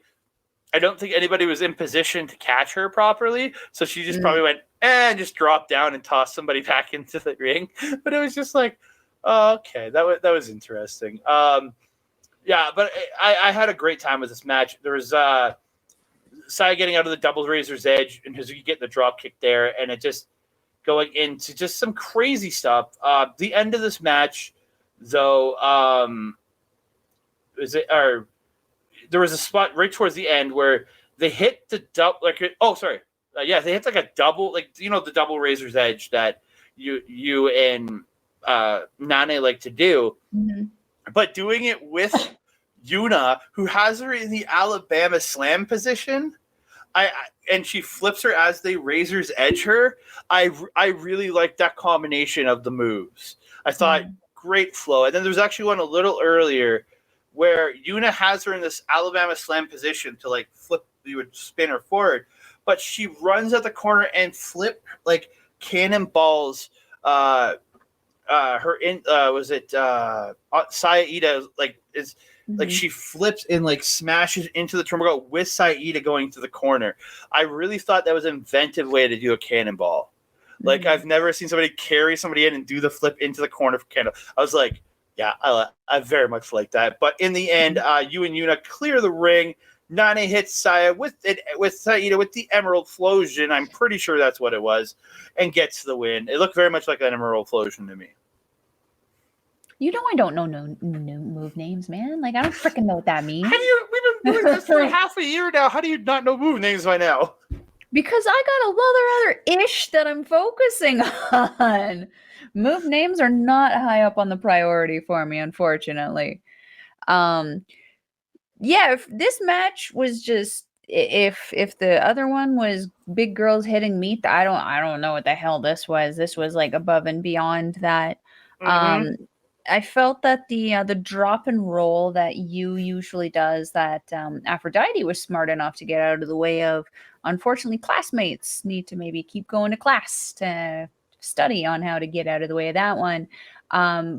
don't think anybody was in position to catch her properly, so she just probably went, and just dropped down and tossed somebody back into the ring. But it was just like, oh, okay, that was interesting. Yeah, but I had a great time with this match. There was Sai getting out of the double razor's edge, and Hazuki getting the drop kick there, and it just going into just some crazy stuff. The end of this match, though, there was a spot right towards the end where they hit the double, they hit like a double, the double razor's edge that you and Nane like to do, but doing it with Yuna, who has her in the Alabama slam position. And she flips her as they razor's edge her. I really like that combination of the moves. I thought great flow. And then there's actually one a little earlier where Yuna has her in this Alabama slam position to flip, you would spin her forward, but she runs at the corner and flip cannonballs her in Saida she flips and smashes into the turnbuckle with Saida going to the corner. I really thought that was an inventive way to do a cannonball. I've never seen somebody carry somebody in and do the flip into the corner for cannonball. I was like, yeah, I very much like that. But in the end, Yu and Yuna clear the ring. Nane hits Saya with Saida with the Emerald Flosion. I'm pretty sure that's what it was, and gets the win. It looked very much like an Emerald Flosion to me. You know I don't know no move names, man. I don't freaking know what that means. We've been doing this for half a year now. How do you not know move names by now? Because I got a other ish that I'm focusing on. Move names are not high up on the priority for me, unfortunately. If this match was just if the other one was big girls hitting meat, I don't know what the hell this was. This was above and beyond that. I felt that the drop and roll that Yu usually does, that Aphrodite was smart enough to get out of the way of. Unfortunately, Classmates need to maybe keep going to class to study on how to get out of the way of that one.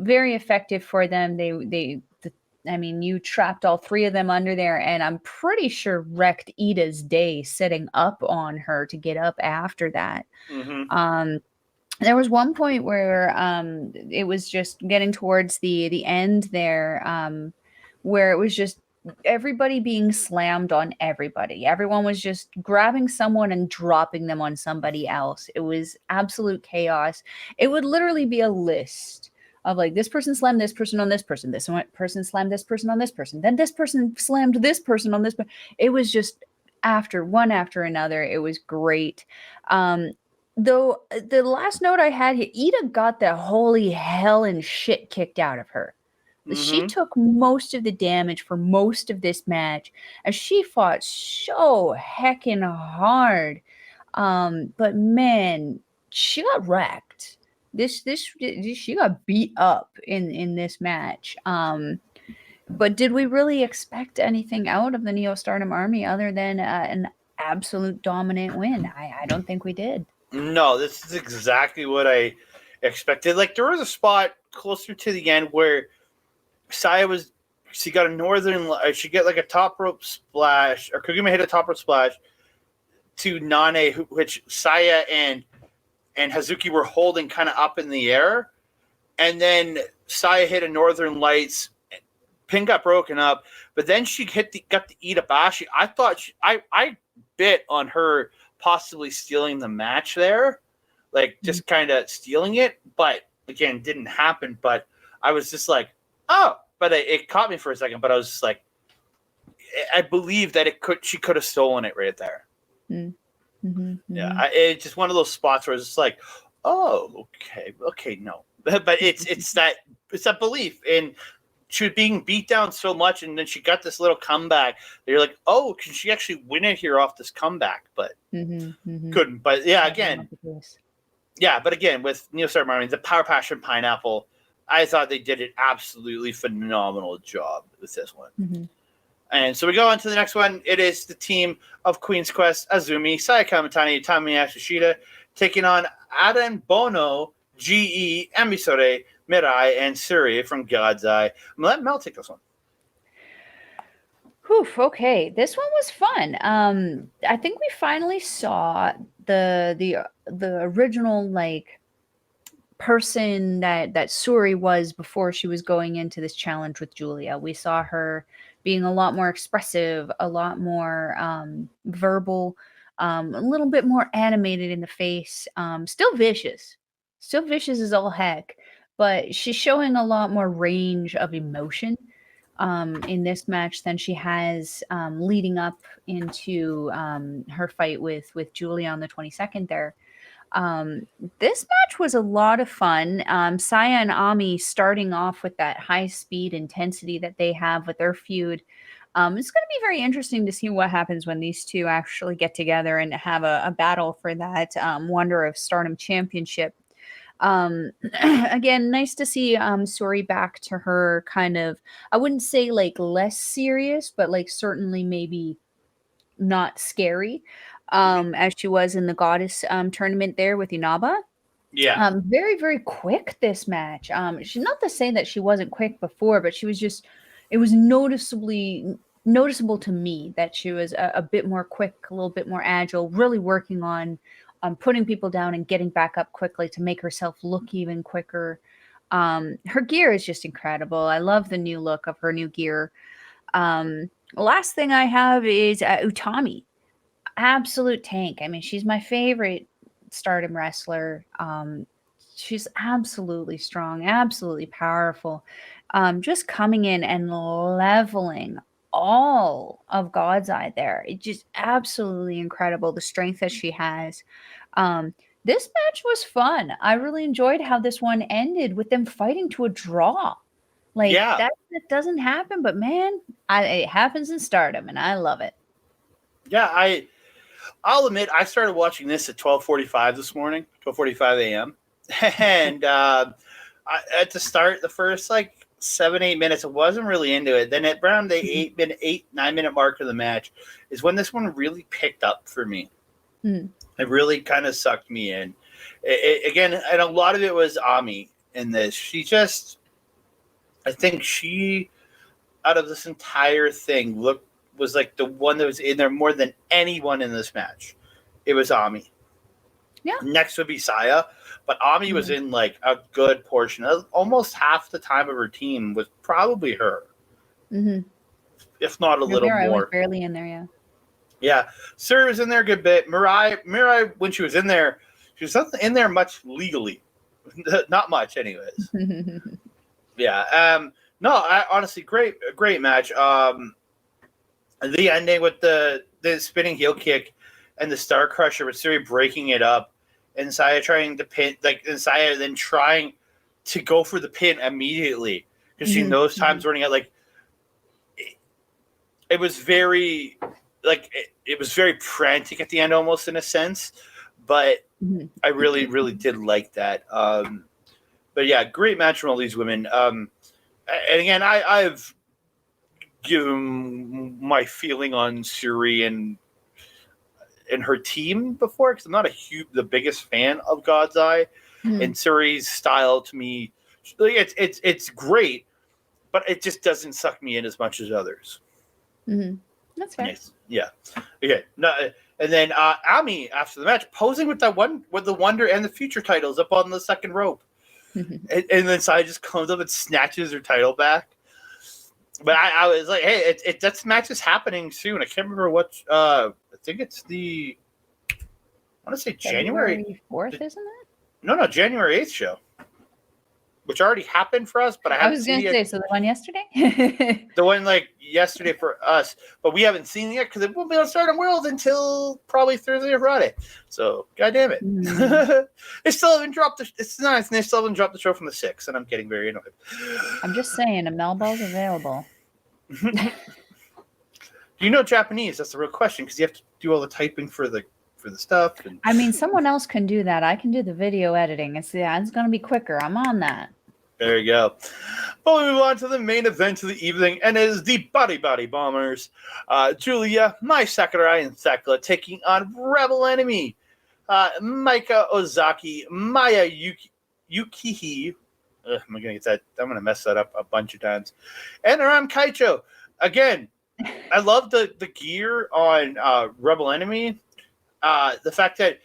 Very effective for them. You trapped all three of them under there, and I'm pretty sure wrecked Ida's day sitting up on her to get up after that. There was one point where it was just getting towards the end there, where it was just everybody being slammed on everybody. Everyone was just grabbing someone and dropping them on somebody else. It was absolute chaos. It would literally be a list of like, this person slammed this person on this person, this person slammed this person on this person, then this person slammed this person on this. It was just one after another. It was great. Though the last note I had here, Ida got the holy hell and shit kicked out of her. She took most of the damage for most of this match, and she fought so heckin' hard. But man, she got wrecked. She got beat up in this match. But did we really expect anything out of the Neo Stardom Army other than an absolute dominant win? I don't think we did. No, this is exactly what I expected. Like, there was a spot closer to the end where she got she got like a top rope splash, or Koguma hit a top rope splash to Nane, which Saya and Hazuki were holding kind of up in the air. And then Saya hit a Northern Lights, pin got broken up, but then she got the Itabashi. I thought I bit on her possibly stealing the match there, like just kind of stealing it, but again, didn't happen. But I was just like, oh, but it caught me for a second. But I was just like, I believe that she could have stolen it right there. Yeah, it's just one of those spots where it's just like, oh, okay, no, but it's that belief in she was being beat down so much, and then she got this little comeback. You're like, oh, can she actually win it here off this comeback? But couldn't. But yeah, again, but again with Neo Stardom Army, the Power Passion Pineapple, I thought they did an absolutely phenomenal job with this one. And so we go on to the next one. It is the team of Queen's Quest, Azumi, Sayaka Mitani, Tamiya Yoshida, taking on Adan Bono, GE, Emisore, Mirai, and Suri from God's Eye. Let Mel take this one. Okay, this one was fun. I think we finally saw the original like person that Suri was before she was going into this challenge with Julia. We saw her being a lot more expressive, a lot more verbal, a little bit more animated in the face. Still vicious as all heck, but she's showing a lot more range of emotion in this match than she has leading up into her fight with Julia on the 22nd there. This match was a lot of fun. Saya and Ami starting off with that high speed intensity that they have with their feud. It's going to be very interesting to see what happens when these two actually get together and have a battle for that Wonder of Stardom championship. Again, nice to see Suri back to her kind of, I wouldn't say like less serious, but like certainly maybe not scary. As she was in the Goddess tournament there with Inaba. Yeah. Very, very quick this match. She's not to say that she wasn't quick before, but she was just, it was noticeable to me that she was a bit more quick, a little bit more agile, really working on putting people down and getting back up quickly to make herself look even quicker. Her gear is just incredible. I love the new look of her new gear. Last thing I have is Utami. Absolute tank. I mean, she's my favorite Stardom wrestler. She's absolutely strong, absolutely powerful. Just coming in and leveling all of God's Eye there. It's just absolutely incredible, the strength that she has. This match was fun. I really enjoyed how this one ended with them fighting to a draw. Like, that doesn't happen, but man, it happens in Stardom, and I love it. Yeah, I'll admit I started watching this at 12:45 this morning, 12:45 a.m. And at the start, the first like 7-8 minutes, I wasn't really into it. Then at around the 9-minute mark of the match is when this one really picked up for me. It really kind of sucked me in. Again, and a lot of it was Ami in this. I think she, out of this entire thing, was like the one that was in there more than anyone in this match. It was Ami. Yeah. Next would be Saya, but Ami was in like a good portion. Almost half the time of her team was probably her. if not a little Mariah was more. barely in there, yeah. Yeah, Sera was in there a good bit. Mariah, when she was in there, she was not in there much legally. Not much, anyways. Yeah. No, honestly, great match. The ending with the spinning heel kick and the Star Crusher with Siri breaking it up, and Saya trying to pin, and Saya then trying to go for the pin immediately because she knows time's running out. Like, it was very, it was very frantic at the end, almost in a sense. But I really, really did like that. But yeah, great match from all these women. And again, I've given my feeling on Suri and her team before, because I'm not the biggest fan of God's Eye, and Suri's style to me, it's great, but it just doesn't suck me in as much as others. That's fair. Nice. Yeah. Okay. No, and then Ami after the match posing with the Wonder and the Future titles up on the second rope, and then Sai just comes up and snatches her title back. But I was like, hey, that match is happening soon. I can't remember what. I think it's I want to say January 4th, isn't it? No, January 8th show, which already happened for us. But I haven't seen it. I was going to say, so the one yesterday? The one yesterday for us, but we haven't seen it yet because it won't be on Stardom World until probably Thursday or Friday. So, goddamn it. They still haven't dropped it's nice, and they still haven't dropped the show from the 6th, and I'm getting very annoyed. I'm just saying, a Melball's available. Do you know Japanese? That's the real question, because you have to do all the typing for the stuff. And... I mean, someone else can do that. I can do the video editing. It's going to be quicker. I'm on that. There you go. But we move on to the main event of the evening, and it is the Body Bombers. Julia, Mai Sakurai, and Thekla taking on Rebel Enemy. Maika Ozaki, Maya Yukihi. I'm gonna get that. I'm gonna mess that up a bunch of times. And Aram Kaicho. Again, I love the gear on Rebel Enemy. The fact that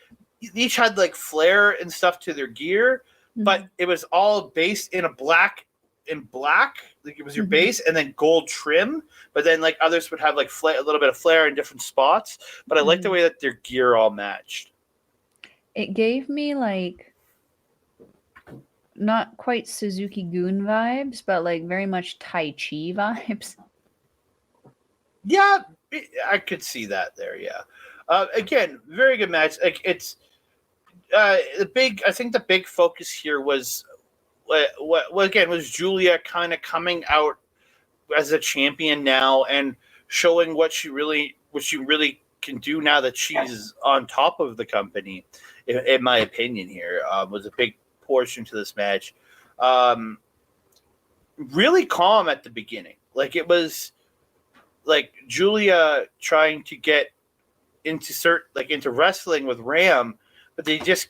each had flair and stuff to their gear, but it was all based in black. Like, it was your base, and then gold trim. But then others would have a little bit of flair in different spots. But I like the way that their gear all matched. It gave me not quite Suzuki Goon vibes, but very much Tai Chi vibes. Yeah, I could see that there. Yeah. Again, very good match. It's I think the big focus here was was Julia kind of coming out as a champion now and showing what she really can do now that she's on top of the company. In my opinion, here was a big portion to this match. Really calm at the beginning. It was Julia trying to get into wrestling with Ram, but Ram just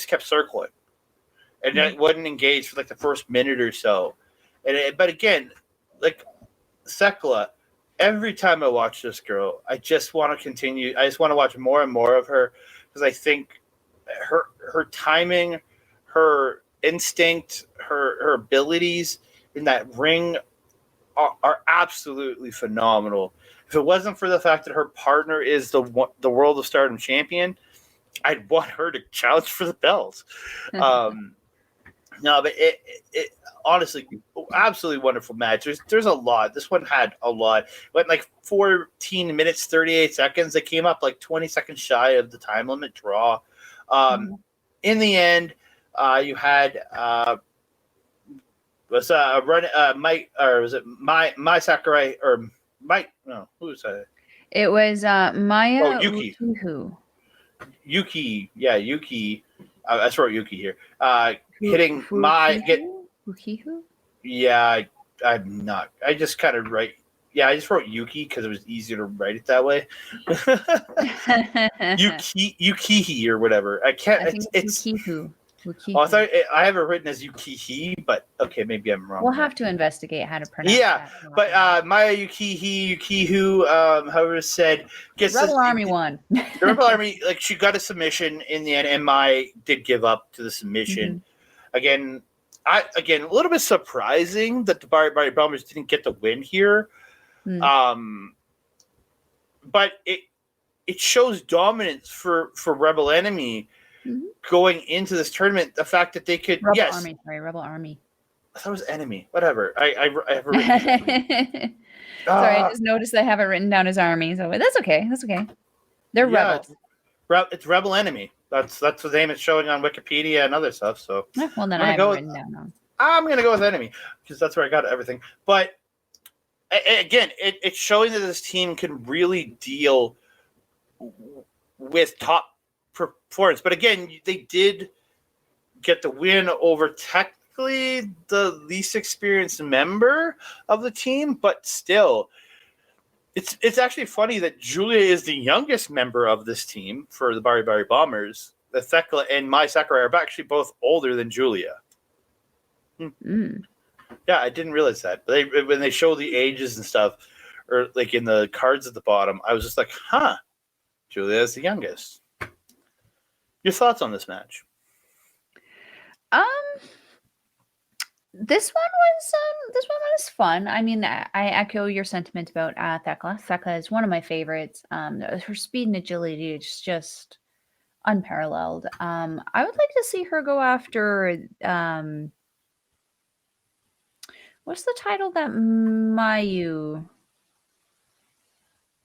kept circling, and it wouldn't engage for the first minute or so. But again, Thekla, every time I watch this girl, I just want to continue. I just want to watch more and more of her, because I think her timing, her instinct, her abilities in that ring are absolutely phenomenal. If it wasn't for the fact that her partner is the World of Stardom champion, I'd want her to challenge for the belt. No, but it honestly, absolutely wonderful match. There's a lot. This one had a lot. It went 14 minutes, 38 seconds. They came up 20 seconds shy of the time limit draw. In the end, you had Mike, or was it Mai Sakurai, or Mike? No, who was that? It was Maya. Oh, Yuki. Yuki, yeah, Yuki. I wrote Yuki here. Hitting Ukihu? Yeah, I'm not. I just kind of write. Yeah, I just wrote Yuki because it was easier to write it that way. Yukihi or whatever. I can't. I think it's Yukihu. Oh, I thought I have it written as Yukihi, but okay, maybe I'm wrong. We'll have to investigate how to pronounce that. Yeah, but Maya Yukihu, however said, gets Rebel Army won. The Rebel Army, she got a submission in the end, and Maya did give up to the submission. Again, a little bit surprising that the Body Bombers didn't get the win here. But it shows dominance for Rebel Enemy going into this tournament. The fact that they could Rebel Army. I thought it was Enemy. Whatever. I have a written. Sorry, I just noticed I have it written down as Army, so that's okay. They're rebels. It's Rebel Enemy. That's the name it's showing on Wikipedia and other stuff. So well, then I have it written down on. I'm gonna go with Enemy because that's where I got everything. But again, it's showing that this team can really deal with top performance. But again, they did get the win over technically the least experienced member of the team, but still, it's actually funny that Julia is the youngest member of this team for the Bari Bari Bombers. The Thekla and Mai Sakurai are actually both older than Julia. Yeah, I didn't realize that. But when they show the ages and stuff, or like in the cards at the bottom, I was just like, huh, Julia is the youngest. Your thoughts on this match? This one was fun. I mean, I echo your sentiment about Thekla. Thekla is one of my favorites. Her speed and agility is just unparalleled. I would like to see her go after what's the title that Mayu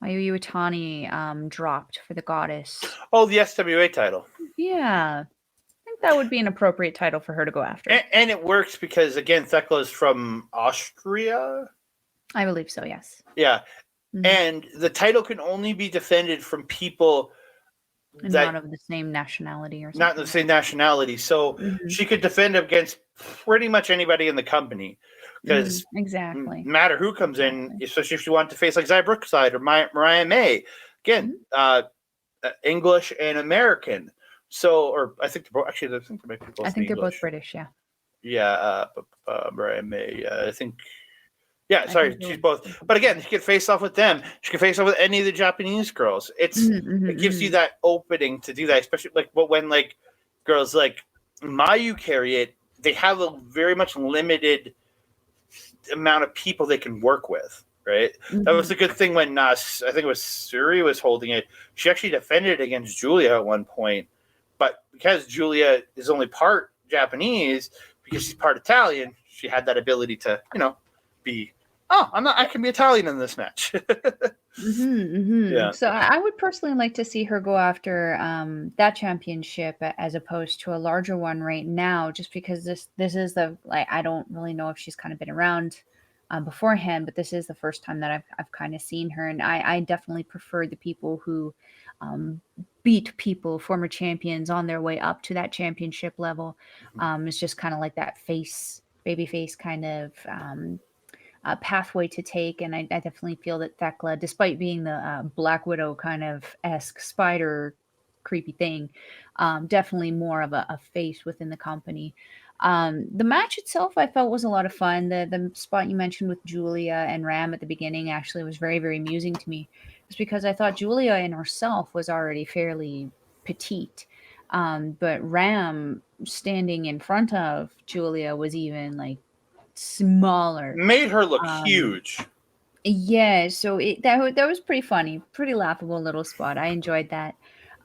Iwatani dropped for the goddess? Oh, the SWA title. Yeah. I think that would be an appropriate title for her to go after. And it works because, again, Thekla is from Austria. I believe so, yes. Yeah. And the title can only be defended from people not of the same nationality or something. Not the same nationality. So she could defend against pretty much anybody in the company. Because exactly, no matter who comes in, especially if you want to face like Zai Brookeside or Mariah May, again, English and American. So, or I think they're both, actually, they might be both. I think English. They're both British, yeah. Yeah, Mariah May, I think. Yeah, sorry, she's both. But again, she could face off with them. She could face off with any of the Japanese girls. It gives you that opening to do that, especially when girls like Mayu carry it. They have a very much limited amount of people they can work with, right? That was a good thing when I think it was Suri was holding it. She actually defended against Julia at one point, but because Julia is only part Japanese, because she's part Italian, she had that ability to, be. I can be Italian in this match. Yeah. So I would personally like to see her go after that championship as opposed to a larger one right now, just because this is I don't really know if she's kind of been around beforehand, but this is the first time that I've kind of seen her, and I definitely prefer the people who beat former champions on their way up to that championship level. It's just kind of like that baby face kind of pathway to take, and I definitely feel that Thekla, despite being the Black Widow kind of esque spider creepy thing, definitely more of a face within the company. The match itself I felt was a lot of fun. The spot you mentioned with Julia and Ram at the beginning actually was very, very amusing to me, just because I thought Julia in herself was already fairly petite, but Ram standing in front of Julia was even smaller, made her look huge. Yeah, so that was pretty funny, pretty laughable little spot. I enjoyed that.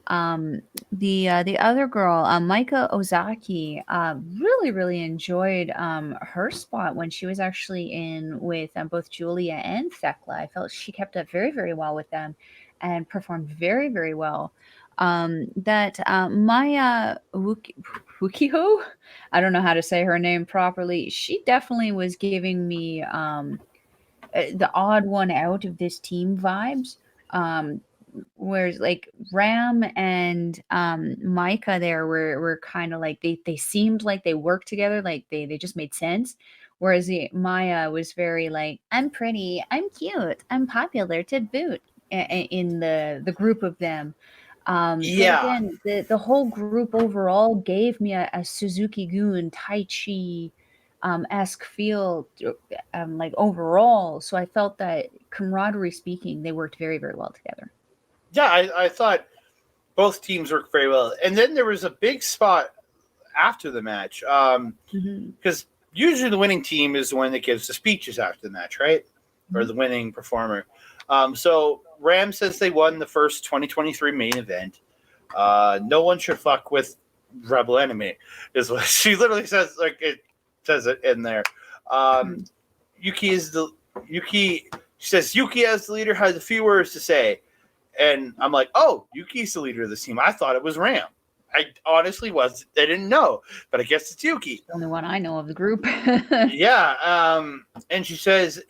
The other girl, Maika Ozaki, really, really enjoyed her spot when she was actually in with both Julia and Thekla. I felt she kept up very, very well with them and performed very, very well. That Maya Wukiho, I don't know how to say her name properly. She definitely was giving me the odd one out of this team vibes. Whereas Ram and Micah there were kind of they seemed like they worked together, they just made sense. Whereas Maya was very I'm pretty, I'm cute, I'm popular to boot in the group of them. Yeah. But again, the whole group overall gave me a Suzuki-gun Tai Chi esque feel overall. So I felt that camaraderie speaking, they worked very, very well together. Yeah, I thought both teams worked very well. And then there was a big spot after the match. Because usually the winning team is the one that gives the speeches after the match, right? or the winning performer. So Ram says they won the first 2023 main event. No one should fuck with Rebel Enemy, is what she literally says. Like it says it in there. Yuki. She says Yuki as the leader has a few words to say, and I'm like, oh, Yuki's the leader of this team. I thought it was Ram. I honestly was. I didn't know, but I guess it's Yuki. The only one I know of the group. Yeah. And she says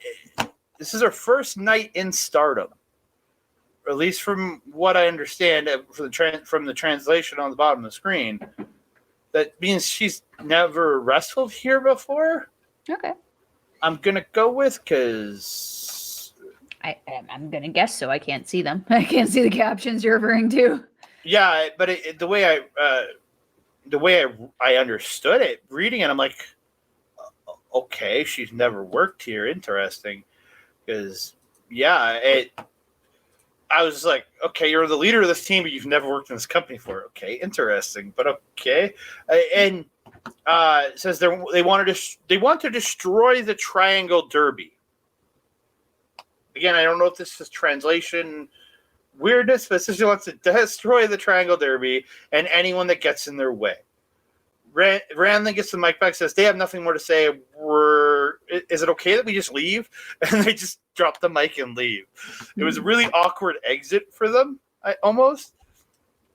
this is her first night in Stardom, or at least from what I understand from the translation on the bottom of the screen. That means she's never wrestled here before. Okay. I'm gonna go with because I'm gonna guess so. I can't see them. I can't see the captions you're referring to. Yeah, but the way I understood it, reading it, I'm like, okay, she's never worked here. Interesting, because I was like, okay, you're the leader of this team, but you've never worked in this company before. Okay, interesting, but okay. And it says they want to destroy the Triangle Derby. Again, I don't know if this is translation weirdness, but it says she wants to destroy the Triangle Derby and anyone that gets in their way. Ram then gets the mic back, says they have nothing more to say. Is it okay that we just leave? And they just drop the mic and leave. It was a really awkward exit for them, almost.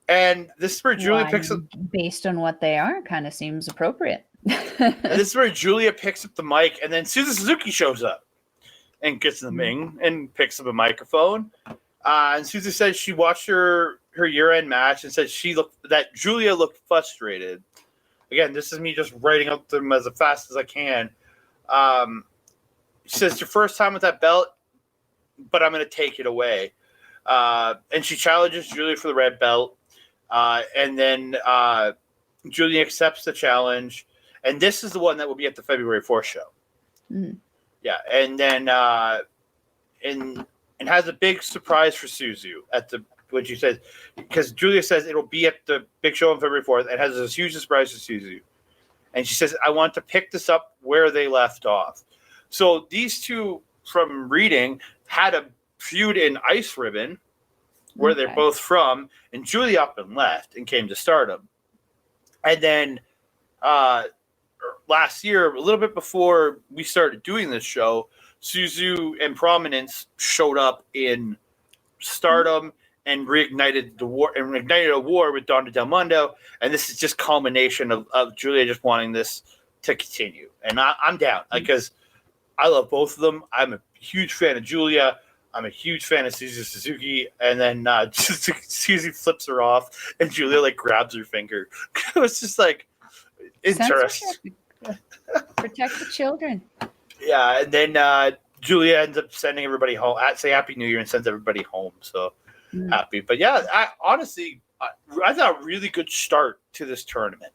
And this is where Julia picks up. Based on what they are, kind of seems appropriate. This is where Julia picks up the mic, and then Suzuki shows up and gets in the ring and picks up a microphone. And Suzu says she watched her year-end match and said that Julia looked frustrated. Again, this is me just writing up them as fast as I can. She says, it's your first time with that belt, but I'm going to take it away. And she challenges Julia for the red belt. And then Julia accepts the challenge. And this is the one that will be at the February 4th show. Mm. Yeah. And then and has a big surprise for Suzu when she says, because Julia says it'll be at the big show on February 4th and has a huge surprise for Suzu. And she says, I want to pick this up where they left off. So these two, from reading, had a feud in Ice Ribbon, where they're both from, and Julia up and left and came to Stardom. And then last year, a little bit before we started doing this show, Suzu and Prominence showed up in Stardom and reignited a war with Donna Del Mondo, and this is just culmination of Julia just wanting this to continue. And I'm down because I love both of them. I'm a huge fan of Julia. I'm a huge fan of Suzuki, and then Suzu flips her off, and Julia grabs her finger. It was just interesting. Protect the children. Yeah, and then Julia ends up sending everybody home. Say Happy New Year and sends everybody home. So happy. But yeah, I thought a really good start to this tournament.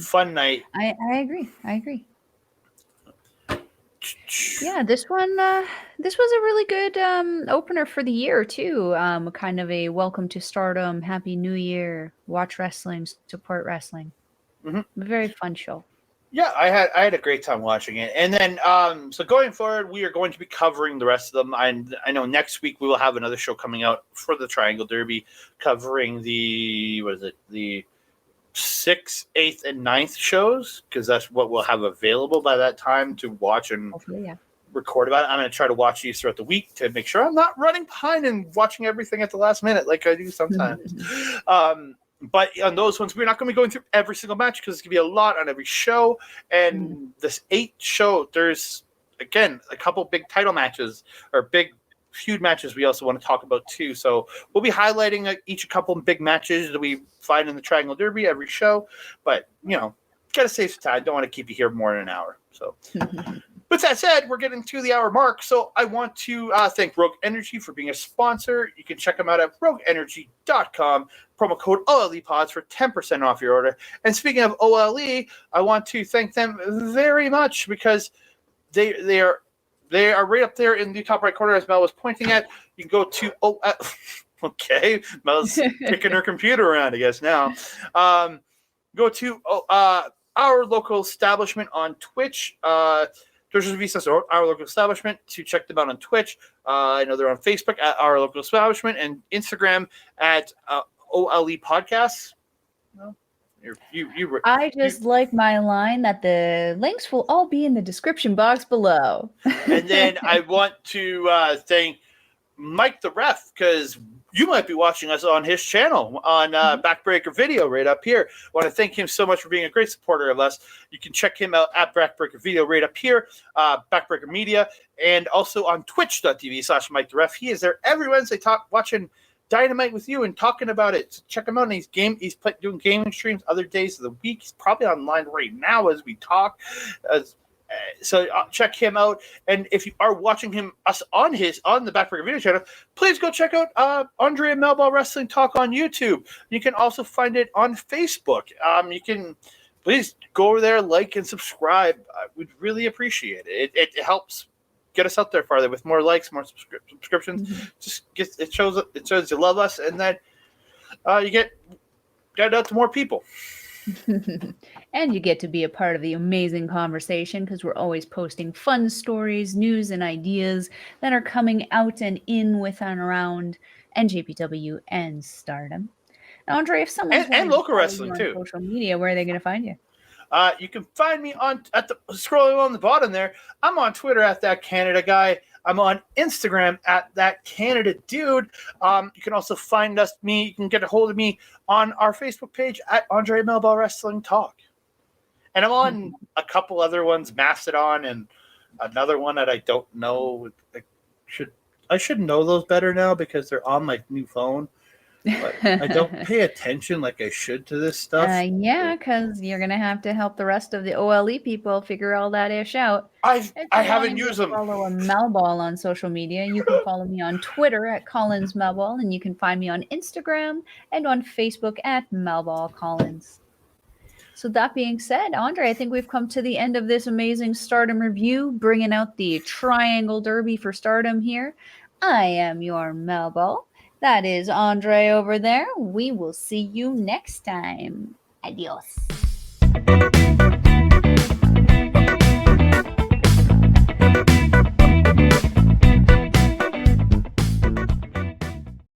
Fun night. I agree. Yeah, this one. This was a really good opener for the year too. Kind of a welcome to Stardom, Happy New Year, watch wrestling, support wrestling. A very fun show. Yeah, I had a great time watching it. And then, so going forward, we are going to be covering the rest of them. I know next week we will have another show coming out for the Triangle Derby, covering the 6th, 8th, and 9th shows, because that's what we'll have available by that time to watch and record about it. I'm going to try to watch these throughout the week to make sure I'm not running behind and watching everything at the last minute like I do sometimes. But on those ones, we're not going to be going through every single match because it's going to be a lot on every show. And this 8th show, there's, again, a couple big title matches or big feud matches we also want to talk about too. So we'll be highlighting each a couple of big matches that we find in the Triangle Derby every show. But, got to save some time. Don't want to keep you here more than an hour. So with that said, we're getting to the hour mark. So I want to thank Rogue Energy for being a sponsor. You can check them out at rogueenergy.com. Promo code OLEPods for 10% off your order. And speaking of OLE, I want to thank them very much because they are right up there in the top right corner as Mel was pointing at. You can go to okay, Mel's kicking her computer around, I guess now. Go to our local establishment on Twitch. Torches Vistas are our local establishment. To check them out on Twitch. I know they're on Facebook at our local establishment and Instagram at OLE Podcasts. No, I just like my line that the links will all be in the description box below. And then I want to thank Mike the Ref, because you might be watching us on his channel on Backbreaker Video right up here. I want to thank him so much for being a great supporter of us. You can check him out at Backbreaker Video right up here, Backbreaker Media, and also on twitch.tv/Mike the Ref. He is there every Wednesday watching Dynamite with you and talking about it. So check him out. And he's doing gaming streams other days of the week. He's probably online right now as we talk. So check him out. And if you are watching us on the Backbreaker Video channel, please go check out Andre and Melball Wrestling Talk on YouTube. You can also find it on Facebook. You can please go over there, like and subscribe. We'd really appreciate it. It helps get us out there farther with more likes, more subscriptions. It shows you love us, and then you get out to more people. And you get to be a part of the amazing conversation because we're always posting fun stories, news, and ideas that are coming out and in with and around NJPW and Stardom. Now, Andre, if someone's and local wrestling too, social media, where are they going to find you? You can find me scrolling on the bottom there. I'm on Twitter at That Canada Guy. I'm on Instagram at That Canada Dude. You can also find me. You can get a hold of me on our Facebook page at Andre Melball Wrestling Talk. And I'm on a couple other ones, Mastodon, and another one that I don't know. I should know those better now because they're on my new phone. But I don't pay attention like I should to this stuff. Yeah, because you're going to have to help the rest of the OLE people figure all that ish out. I haven't used them. Follow a Melball on social media. You can follow me on Twitter at Collins Melball, and you can find me on Instagram and on Facebook at Melball Collins. So that being said, Andre, I think we've come to the end of this amazing Stardom review, bringing out the Triangle Derby for Stardom here. I am your Melball. That is Andre over there. We will see you next time. Adios.